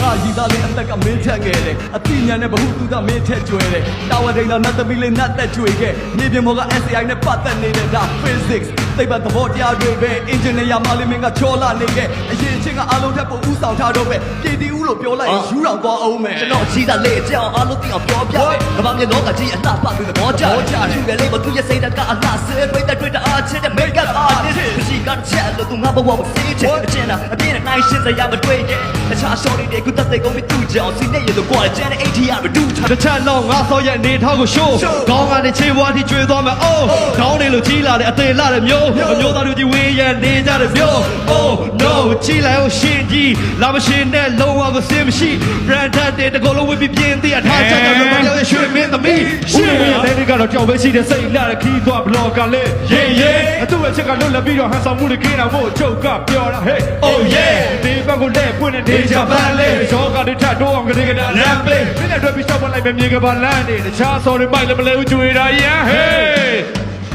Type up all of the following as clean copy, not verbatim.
ငါရည်သားလေးအသက်ကမင်းထက်ငယ်တယ်အတိညာနဲ့ဘဟုတုဒမင်းထက်ကျွဲတယ်တာဝတိန်တော်နတ်သမီးလေးနတ်သက်ကျွေခဲ့မြေပြင်ပေါ်က SCI နဲ့ပတ်သက်နေတဲ့ဒါ physics သိပ္ပံသဘောတရားတွေပဲ engineer မလေးမင်းကချောလာနေခဲ့အရင်ချင်းကအလုံးထက်ပိုဥဆောင်ထားတော့ပဲပြည်တီဦးလို့ပြောလိုက်ရင်ယူတော်သွားအောင်မယ်ကျွန်တော်ကြီးသားလေးအကြောင်းအားလုံးသိအောင်ပြောပြမယ်ကမ္ဘာမြေလောကကြီးအလှပပြီးသဘောကျတယ်သူကလေးမသူရဲ့စိတ်ဓာတ်ကအလှဆဲပိတ်တဲ့တွေ့တဲ့အားချစ်တဲ့ make up artist ရှိကချက်လို့သူငါဘဝကိုစေးချင်အကျဉ်းတာအပြည့်နဲ့နိုင်ရှင်းစရာမတွေ့ရဲ့တခြား shorty တွေကိုတတ်သိကုန်ပြီးသူ့ကြောင်စီနေရလို့ကွာကျန်တဲ့ ATR မတူတစ်ချက်လုံးငါဆော့ရဲ့အနေထားကိုရှိုးခေါင်းကနေချေဘွားထိကျွေးသွားမယ်အိုးခေါင်းတွေလိုကြီးလာတဲ့အသေးလာတဲ့မျိုးအမျိုးသားတို့ကြီးဝေးရနေကြတဲ့မျိုး oh no ကြီးလိုက်အောင်ရှင်းကြီးလာမရှင်းနဲ့လုံးဝမစင်မရှိ brand တဲ့တကောလုံးဝပြပြင်းသေးအထားချက်တော့မပြောရရွှေမင်းသမီးရှင်းရတဲ့နေ့ကတော့ကြောက်ပဲရှိတဲ့စိတ်လာတဲ့ခီးသွား blog ကလေး yeah yeah အတူအချက်ကလွတ်လပ်ပြီးတော့ဟန်ဆောင်မှုတွေခင်းတာမို့ချုပ်ကပြောတာ hey oh yeah ဒီဘက်ကိုလက်ပွင့်တဲ့ဒေချာပန်းလေးရောကတွေထတိုးအောင်ကလေးကလမ်းပလေးဒီနဲ့တွေ့ပြီးရှောက်ပလိုက်ပဲမြေကပါလမ်းနေတခြားစော်တွေမိုက်လည်းမလဲဦးကျွေးတာရန် hey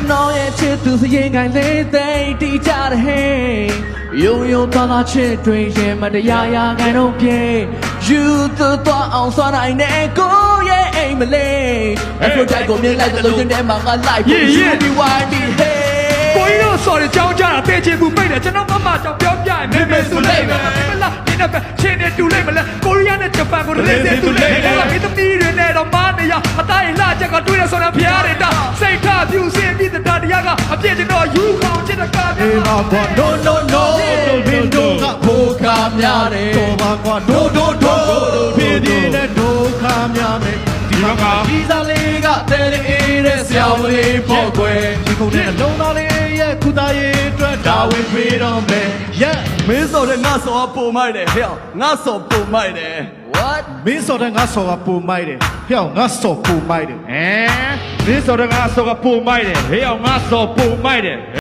နောင်ရဲ့ချစ်သူစရင်ကိုင်းလေးသိတီးကြတဲ့ဟေးယုံယုံသွားသွားချစ်တွေရဲ့မတရားရာခိုင်တော့ပြေယူသွသွားအောင်ဆွာနိုင်တဲ့ကိုရဲ့အိမ်မလေးအခုတိုက်ကိုမြင်လိုက်တဲ့လူချင်းထဲမှာငါလိုက်ပြီးယူပြီးဝိုင်းပြီးဟေးကိုကြီးတို့စော်တွေကြောင်းကြတာတေချင်မှုပိတ်တယ်ကျွန်တော်မကြောင်ပြောပြရင်မေမေဆိုလိုက်မယ်မလားဒီနေ့ပဲချင်းနေတူလိုက်မလားကိုရီးယားနဲ့ဂျပန်ကိုလေးစင်တူလိုက်တယ်မင်းသမီးတွေနဲ့တော့မနေရအသားရင်လှချက်ကတွေ့ရဆိုတော့ဖျားတယ်တာစိတ်ထပြူစင်ပြီးတဲ့တရားကအပြည့်ကျွန်တော်ယူခေါင်ချစ်တဲ့ကားအေးပါကွာ no no no ဘင်းတို့ကဖိုးကားများတယ်တော်ပါကွာဒိုဖြည်းဖြည်းနဲ့ဒိုခါများမယ်ဒီမှာက ဒီစားလေးကတဲလေးအေးတဲ့ဆရာဝန်လေးပေါ့ကွယ်ဒီခုနဲ့လုံးသားလေးရဲ့ကုသားရေးအတွက်ဒါဝင်ပြေတော့မယ် yeah မင်းစော်တဲ့ငါစော်ကပုံမိုက်တယ်ဟဲ့ငါစော်ပုံမိုက်တယ် what မင်းစော်တဲ့ငါစော်ကပုံမိုက်တယ်ဟဲ့ငါစော်ပုံမိုက်တယ်မင်းစော်တဲ့ငါစော်ကပုံမိုက်တယ်ဟဲ့ငါစော်ပုံမိုက်တယ်